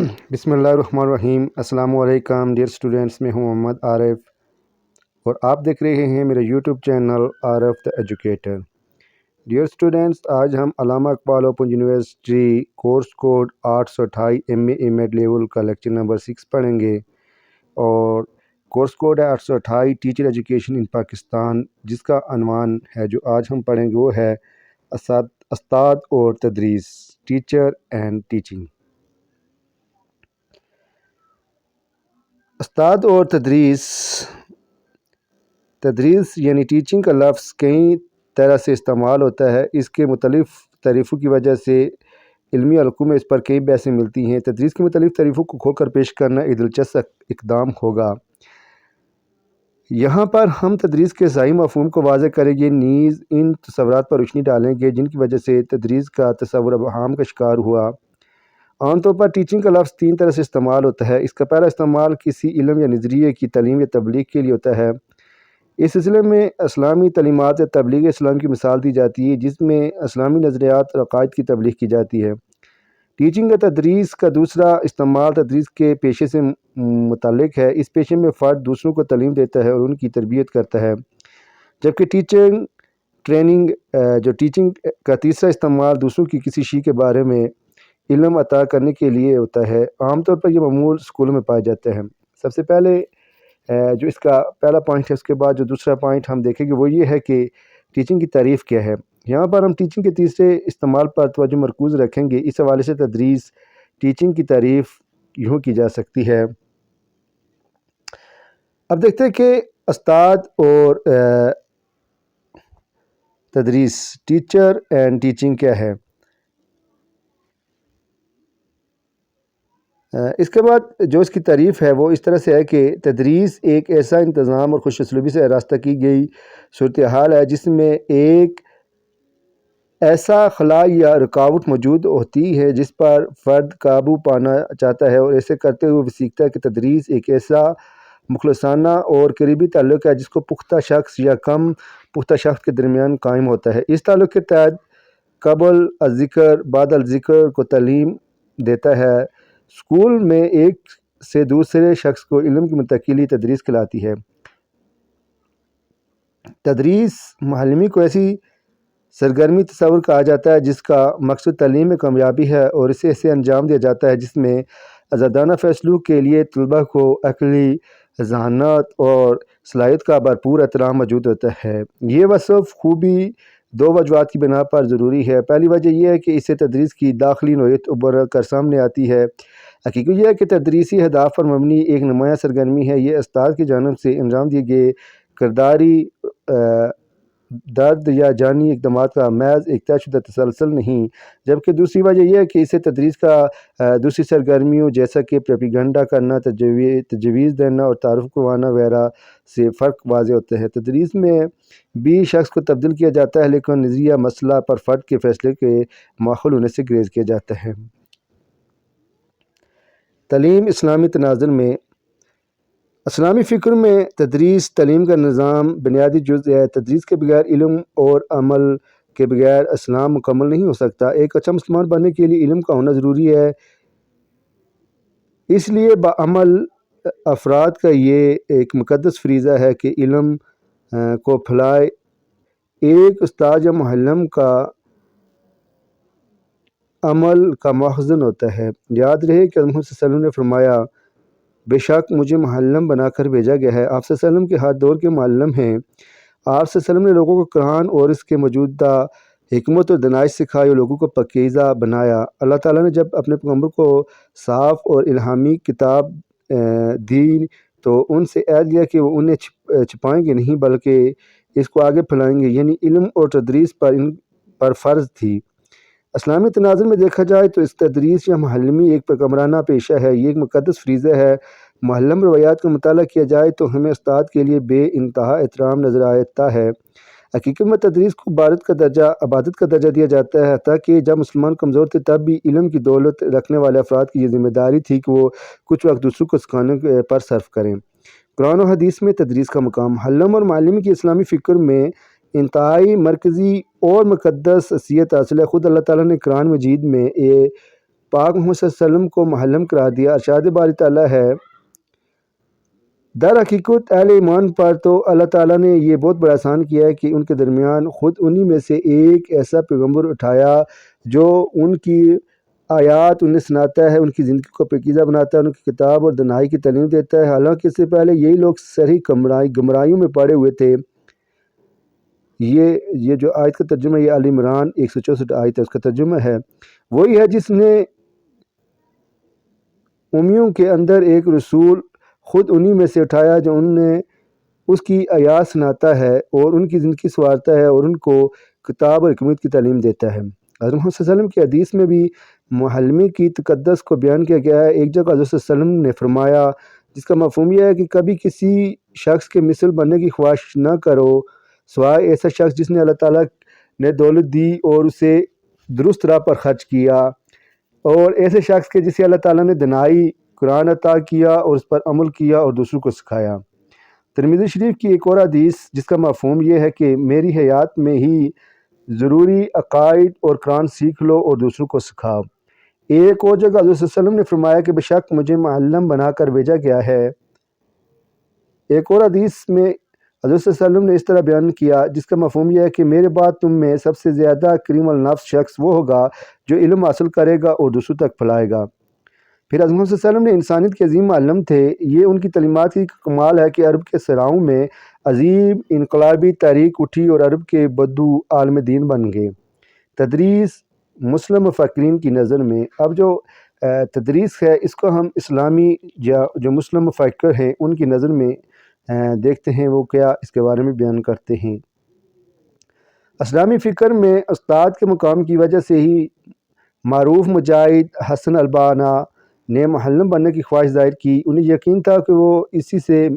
بسم اللہ الرحمن الرحیم۔ السلام علیکم ڈیئر اسٹوڈنٹس، میں ہوں محمد عارف اور آپ دیکھ رہے ہیں میرے YouTube channel Arif the educator. Dear students, آج ہم Allama Iqbal open university course code 828 M A میڈ لیول کا لیکچر نمبر 6 پڑھیں گے، اور کورس کوڈ ہے 828 ٹیچر ایجوکیشن ان پاکستان، جس کا عنوان ہے جو آج ہم پڑھیں گے وہ ہے استاد اور تدریس، ٹیچر اینڈ ٹیچنگ۔ استاد اور تدریس یعنی ٹیچنگ کا لفظ کئی طرح سے استعمال ہوتا ہے۔ اس کے مختلف تعریفوں کی وجہ سے علمی حلقوں میں اس پر کئی بحثیں ملتی ہیں۔ تدریس کی مختلف تعریفوں کو کھول کر پیش کرنا ایک دلچسپ اقدام ہوگا۔ یہاں پر ہم تدریس کے صحیح مفہوم کو واضح کریں گے، نیز ان تصورات پر روشنی ڈالیں گے جن کی وجہ سے تدریس کا تصور ابہام کا شکار ہوا۔ عام طور پر ٹیچنگ کا لفظ 3 طرح سے استعمال ہوتا ہے۔ اس کا پہلا استعمال کسی علم یا نظریے کی تعلیم یا تبلیغ کے لیے ہوتا ہے۔ اس سلسلے میں اسلامی تعلیمات یا تبلیغ اسلام کی مثال دی جاتی ہے، جس میں اسلامی نظریات اور عقائد کی تبلیغ کی جاتی ہے۔ ٹیچنگ یا تدریس کا دوسرا استعمال تدریس کے پیشے سے متعلق ہے۔ اس پیشے میں فرد دوسروں کو تعلیم دیتا ہے اور ان کی تربیت کرتا ہے، جبکہ ٹریننگ کا تیسرا استعمال دوسروں کی کسی شے کے بارے میں علم عطا کرنے کے لیے ہوتا ہے۔ عام طور پر یہ معمول اسکولوں میں پائے جاتے ہیں۔ سب سے پہلے جو اس کا پہلا پوائنٹ ہے، اس کے بعد جو دوسرا پوائنٹ ہم دیکھیں گے وہ یہ ہے کہ ٹیچنگ کی تعریف کیا ہے۔ یہاں پر ہم ٹیچنگ کے تیسرے استعمال پر توجہ مرکوز رکھیں گے۔ اس حوالے سے تدریس ٹیچنگ کی تعریف یوں کی جا سکتی ہے۔ اب دیکھتے ہیں کہ استاد اور تدریس، ٹیچر اینڈ ٹیچنگ کیا ہے۔ اس کے بعد جو اس کی تعریف ہے وہ اس طرح سے ہے کہ تدریس ایک ایسا انتظام اور خوش اسلوبی سے آراستہ کی گئی صورتحال ہے جس میں ایک ایسا خلا یا رکاوٹ موجود ہوتی ہے جس پر فرد قابو پانا چاہتا ہے، اور ایسے کرتے ہوئے وہ سیکھتا ہے کہ تدریس ایک ایسا مخلصانہ اور قریبی تعلق ہے جس کو پختہ شخص یا کم پختہ شخص کے درمیان قائم ہوتا ہے۔ اس تعلق کے تحت قبل الذکر بعد الذکر کو تعلیم دیتا ہے۔ اسکول میں ایک سے دوسرے شخص کو علم کی منتقلی تدریس کہلاتی ہے۔ تدریس معلمی کو ایسی سرگرمی تصور کہا جاتا ہے جس کا مقصد تعلیم میں کامیابی ہے، اور اسے ایسے انجام دیا جاتا ہے جس میں آزادانہ فیصلوں کے لیے طلباء کو عقلی ذہانت اور صلاحیت کا بھرپور احترام موجود ہوتا ہے۔ یہ وصف خوبی 2 وجوہات کی بنا پر ضروری ہے۔ پہلی وجہ یہ ہے کہ اس سے تدریس کی داخلی نوعیت ابھر کر سامنے آتی ہے۔ حقیقت یہ ہے کہ تدریسی اہداف پر مبنی ایک نمایاں سرگرمی ہے۔ یہ استاد کی جانب سے انجام دیے گئے کرداری درد یا جانی اقدامات کا محض ایک طے شدہ تسلسل نہیں، جبکہ دوسری وجہ یہ ہے کہ اسے تدریس کا دوسری سرگرمیوں جیسا کہ پروپیگنڈا کرنا، تجویز دینا اور تعارف کروانا وغیرہ سے فرق واضح ہوتا ہے۔ تدریس میں بھی شخص کو تبدیل کیا جاتا ہے، لیکن نظریہ مسئلہ پر فرد کے فیصلے کے ماحول ہونے سے گریز کیا جاتا ہے۔ تعلیم اسلامی تناظر میں اسلامی فکر میں تدریس تعلیم کا نظام بنیادی جز ہے۔ تدریس کے بغیر علم اور عمل کے بغیر اسلام مکمل نہیں ہو سکتا۔ ایک اچھا مسلمان بننے کے لیے علم کا ہونا ضروری ہے، اس لیے بعمل افراد کا یہ ایک مقدس فریضہ ہے کہ علم کو پھیلائے۔ ایک استاد یا معلم کا عمل کا مخزن ہوتا ہے۔ یاد رہے کہ محمد صلی اللہ علیہ وسلم نے فرمایا، بے شک مجھے معلم بنا کر بھیجا گیا ہے۔ آپ صلی اللہ علیہ وسلم کے ہر دور کے معلم ہیں۔ آپ صلی اللہ علیہ وسلم نے لوگوں کو قرآن اور اس کے موجودہ حکمت اور دانائی سکھائی اور لوگوں کو پاکیزہ بنایا۔ اللہ تعالیٰ نے جب اپنے پیغمبر کو صاف اور الہامی کتاب دی تو ان سے عہد لیا کہ وہ انہیں چھپائیں گے نہیں بلکہ اس کو آگے پھیلائیں گے، یعنی علم اور تدریس پر فرض تھی۔ اسلامی تناظر میں دیکھا جائے تو اس تدریس یا معلمی ایک پیغمبرانہ پیشہ ہے، یہ ایک مقدس فریضہ ہے۔ معلم روایات کا مطالعہ کیا جائے تو ہمیں استاد کے لیے بے انتہا احترام نظر آتا ہے۔ حقیقت میں تدریس کو عبادت کا درجہ دیا جاتا ہے، تاکہ جب مسلمان کمزور تھے تب بھی علم کی دولت رکھنے والے افراد کی یہ ذمہ داری تھی کہ وہ کچھ وقت دوسروں کو سکھانے پر صرف کریں۔ قرآن و حدیث میں تدریس کا مقام، معلم اور معلمی کی اسلامی فکر میں انتہائی مرکزی اور مقدس حیثیت حاصل ہے۔ خود اللہ تعالیٰ نے قرآن مجید میں پاک محمد صلی اللہ علیہ وسلم کو محلم قرار دیا۔ ارشاد باری تعالیٰ ہے، در حقیقت اہل ایمان پر تو اللہ تعالیٰ نے یہ بہت بڑا احسان کیا ہے کہ ان کے درمیان خود انہی میں سے ایک ایسا پیغمبر اٹھایا جو ان کی آیات انہیں سناتا ہے، ان کی زندگی کو پاکیزہ بناتا ہے، ان کی کتاب اور دانائی کی تعلیم دیتا ہے، حالانکہ اس سے پہلے یہی لوگ صریح گمراہیوں میں پڑے ہوئے تھے۔ یہ جو آیت کا ترجمہ، یہ آل عمران 164 آیت ہے، اس کا ترجمہ ہے، وہی ہے جس نے امیوں کے اندر ایک رسول خود انہی میں سے اٹھایا جو انہیں اس کی آیات سناتا ہے اور ان کی زندگی سنوارتا ہے اور ان کو کتاب اور حکمت کی تعلیم دیتا ہے۔ حضرت محمد صلی اللہ علیہ وسلم کی حدیث میں بھی محلمی کی تقدس کو بیان کیا گیا ہے۔ ایک جگہ حضرت صلی اللہ علیہ وسلم نے فرمایا، جس کا مفہوم یہ ہے کہ کبھی کسی شخص کے مثل بننے کی خواہش نہ کرو سوائے ایسا شخص جس نے اللہ تعالیٰ نے دولت دی اور اسے درست راہ پر خرچ کیا، اور ایسے شخص کے جسے اللہ تعالیٰ نے دنائی قرآن عطا کیا اور اس پر عمل کیا اور دوسروں کو سکھایا۔ ترمذی شریف کی ایک اور حدیث جس کا مفہوم یہ ہے کہ میری حیات میں ہی ضروری عقائد اور قرآن سیکھ لو اور دوسروں کو سکھاؤ۔ ایک اور جگہ حضرت صلی اللہ علیہ وسلم نے فرمایا کہ بے شک مجھے معلم بنا کر بھیجا گیا ہے۔ ایک اور حدیث میں حضرت صلی اللہ علیہ وسلم نے اس طرح بیان کیا جس کا مفہوم یہ ہے کہ میرے بعد تم میں سب سے زیادہ کریم النفس شخص وہ ہوگا جو علم حاصل کرے گا اور دوسروں تک پھیلائے گا۔ پھر حضرت محمد صلی اللہ علیہ وسلم نے انسانیت کے عظیم معلم تھے۔ یہ ان کی تعلیمات کی کمال ہے کہ عرب کے صحراؤں میں عظیم انقلابی تحریک اٹھی اور عرب کے بدو عالم دین بن گئے۔ تدریس مسلم مفکرین کی نظر میں، اب جو تدریس ہے اس کو ہم اسلامی جو مسلم مفکر ہیں ان کی نظر میں دیکھتے ہیں وہ کیا اس کے بارے میں بیان کرتے ہیں۔ اسلامی فکر میں استاد کے مقام کی وجہ سے ہی معروف مجاہد حسن البنا نے محلم بننے کی خواہش ظاہر کی۔ انہیں یقین تھا کہ وہ اسی سے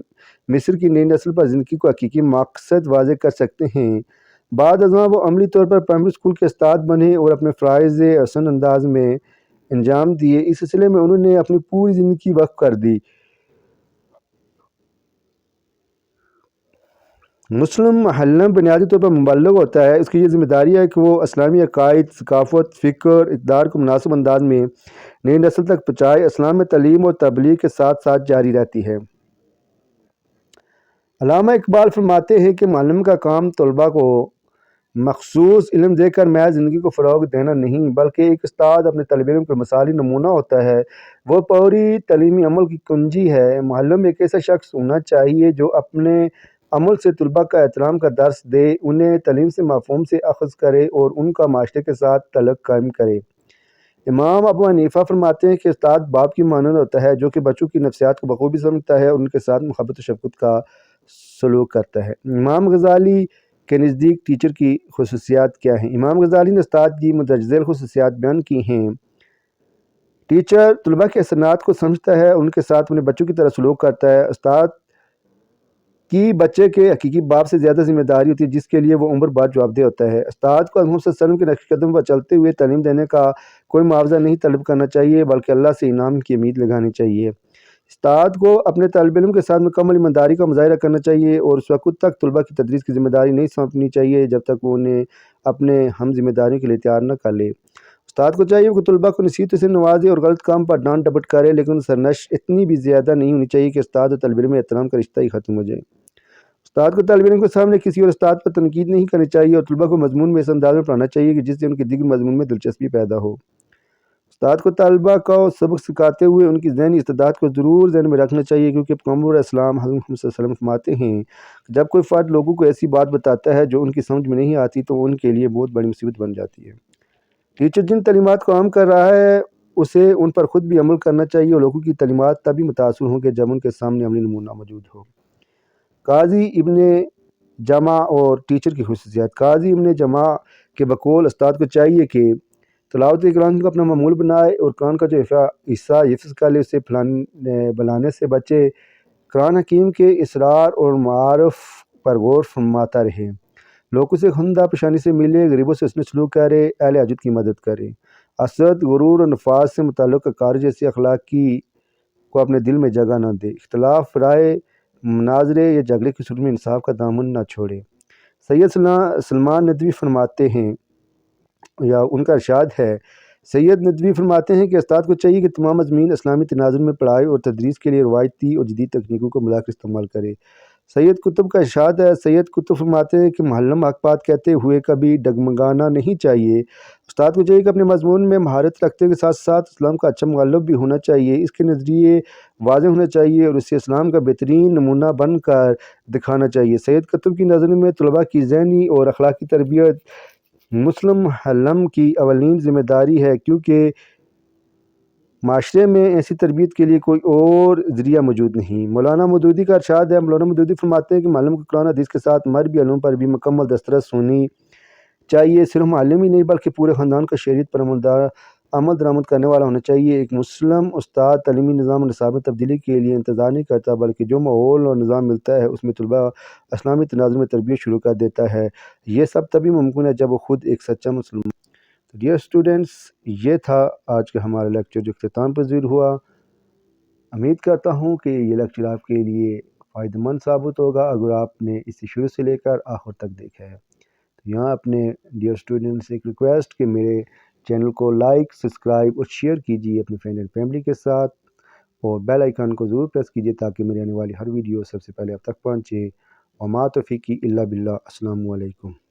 مصر کی نئی نسل پر زندگی کو حقیقی مقصد واضح کر سکتے ہیں۔ بعد ازاں وہ عملی طور پر پرائمری اسکول کے استاد بنے اور اپنے فرائض حسن انداز میں انجام دیے۔ اس سلسلے میں انہوں نے اپنی پوری زندگی وقف کر دی۔ مسلم محلم بنیادی طور پر مبلغ ہوتا ہے۔ اس کی یہ ذمہ داری ہے کہ وہ اسلامی عقائد، ثقافت، فکر، اقدار کو مناسب انداز میں نئی نسل تک پہنچائے۔ اسلام میں تعلیم اور تبلیغ کے ساتھ ساتھ جاری رہتی ہے۔ علامہ اقبال فرماتے ہیں کہ معلم کا کام طلباء کو مخصوص علم دے کر محض زندگی کو فروغ دینا نہیں بلکہ ایک استاد اپنے طالب علم کا مثالی نمونہ ہوتا ہے، وہ پوری تعلیمی عمل کی کنجی ہے۔ معلم ایک ایسا شخص ہونا چاہیے جو اپنے عمل سے طلباء کا احترام کا درس دے، انہیں تعلیم سے مفہوم سے اخذ کرے اور ان کا معاشرے کے ساتھ تعلق قائم کرے۔ امام ابو حنیفہ فرماتے ہیں کہ استاد باپ کی مانند ہوتا ہے جو کہ بچوں کی نفسیات کو بخوبی سمجھتا ہے اور ان کے ساتھ محبت و شفقت کا سلوک کرتا ہے۔ امام غزالی کے نزدیک ٹیچر کی خصوصیات کیا ہیں؟ امام غزالی نے استاد کی مندرجہ ذیل خصوصیات بیان کی ہیں۔ ٹیچر طلباء کے احسانات کو سمجھتا ہے، ان کے ساتھ اپنے بچوں کی طرح سلوک کرتا ہے۔ استاد کی بچے کے حقیقی باپ سے زیادہ ذمہ داری ہوتی ہے جس کے لیے وہ عمر بعد جواب دہ ہوتا ہے۔ استاد کو حضرت محمد صلی اللہ علیہ وسلم کے نقش قدم پر چلتے ہوئے تعلیم دینے کا کوئی معاوضہ نہیں طلب کرنا چاہیے بلکہ اللہ سے انعام کی امید لگانی چاہیے۔ استاد کو اپنے طالب علم کے ساتھ مکمل ایمانداری کا مظاہرہ کرنا چاہیے اور اس وقت تک طلباء کی تدریس کی ذمہ داری نہیں سونپنی چاہیے جب تک وہ انہیں اپنے ہم ذمہ داریوں کے لیے تیار نہ کر لے۔ استاد کو چاہیے کہ طلباء کو نصیحت سے نوازے اور غلط کام پر ڈانٹ ڈپٹ کرے، لیکن سرنش اتنی بھی زیادہ نہیں ہونی چاہیے کہ استاد اور طالب علم میں احترام کا رشتہ ہی ختم ہو جائے۔ استاد کو طالب علم کے سامنے کسی اور استاد پر تنقید نہیں کرنی چاہیے اور طلباء کو مضمون میں اس انداز میں پڑھانا چاہیے کہ جس سے ان کی دیگر مضمون میں دلچسپی پیدا ہو۔ استاد کو طلباء کو سبق سکھاتے ہوئے ان کی ذہنی استعداد کو ضرور ذہن میں رکھنا چاہیے، کیونکہ پیغمبر اسلام حضرت محمد صلی اللہ علیہ وسلم فرماتے ہیں کہ جب کوئی فرد لوگوں کو ایسی بات بتاتا ہے جو ان کی سمجھ میں نہیں آتی تو ان کے لیے بہت بڑی مصیبت بن جاتی ہے۔ ٹیچر جن تعلیمات کو عام کر رہا ہے اسے ان پر خود بھی عمل کرنا چاہیے اور لوگوں کی تعلیمات تبھی متاثر ہوں گے جب ان کے سامنے عملی نمونہ موجود ہو۔ قاضی ابن جمع اور ٹیچر کی خصوصیات۔ قاضی ابن جمع کے بقول استاد کو چاہیے کہ تلاوت قرآن کو اپنا معمول بنائے اور قرآن کا جو حصہ حفظ کر لے اسے بلانے سے بچے، قرآن حکیم کے اسرار اور معارف پر غور فرماتا رہے، لوگوں سے خندہ پیشانی سے ملے، غریبوں سے حسن سلوک کرے، اہل حاجت کی مدد کرے، حسد، غرور اور نفاذ سے متعلق کار جیسی اخلاقی کو اپنے دل میں جگہ نہ دے، اختلاف رائے، مناظرے یا جھگڑے کی صورت میں انصاف کا دامن نہ چھوڑے۔ سید سلمان ندوی فرماتے ہیں یا ان کا ارشاد ہے، سید ندوی فرماتے ہیں کہ استاد کو چاہیے کہ تمام مضامین اسلامی تناظر میں پڑھائی اور تدریس کے لیے روایتی اور جدید تکنیکوں کو ملا کر استعمال کرے۔ سید قطب کا ارشاد ہے، سید قطب فرماتے ہیں کہ محلم حق بات کہتے ہوئے کبھی ڈگمگانا نہیں چاہیے۔ استاد کو چاہیے کہ اپنے مضمون میں مہارت رکھتے کے ساتھ ساتھ اسلام کا اچھا مغلف بھی ہونا چاہیے، اس کے نظریے واضح ہونا چاہیے اور اسے اسلام کا بہترین نمونہ بن کر دکھانا چاہیے۔ سید قطب کی نظر میں طلباء کی ذہنی اور اخلاقی تربیت مسلم محلم کی اولین ذمہ داری ہے، کیونکہ معاشرے میں ایسی تربیت کے لیے کوئی اور ذریعہ موجود نہیں۔ مولانا مودودی کا ارشاد ہے، مولانا مودودی فرماتے ہیں کہ معلم کو قرآن حدیث کے ساتھ مذہبی علوم پر بھی مکمل دسترس ہونی چاہیے، صرف معلم ہی نہیں بلکہ پورے خاندان کا شریعت پر عمل درآمد کرنے والا ہونا چاہیے۔ ایک مسلم استاد تعلیمی نظام و نصاب میں تبدیلی کے لیے انتظار نہیں کرتا، بلکہ جو ماحول اور نظام ملتا ہے اس میں طلباء اسلامی تناظر میں تربیت شروع کر دیتا ہے۔ یہ سب تبھی ممکن ہے جب وہ خود ایک سچا مسلمان۔ ڈیئر اسٹوڈنٹس، یہ تھا آج کا ہمارا لیکچر جو اختتام پذیر ہوا۔ امید کرتا ہوں کہ یہ لیکچر آپ کے لیے فائدہ مند ثابت ہوگا اگر آپ نے اسے شروع سے لے کر آخر تک دیکھا ہے۔ تو یہاں اپنے ڈیئر اسٹوڈنٹس ایک ریکویسٹ کہ میرے چینل کو لائک، سبسکرائب اور شیئر کیجیے اپنی فرینڈ اینڈ فیملی کے ساتھ، اور بیل آئیکن کو ضرور پریس کیجیے تاکہ میری آنے والی ہر ویڈیو سب سے پہلے آپ تک پہنچے۔ وما توفیقی الا باللہ۔ السلام علیکم۔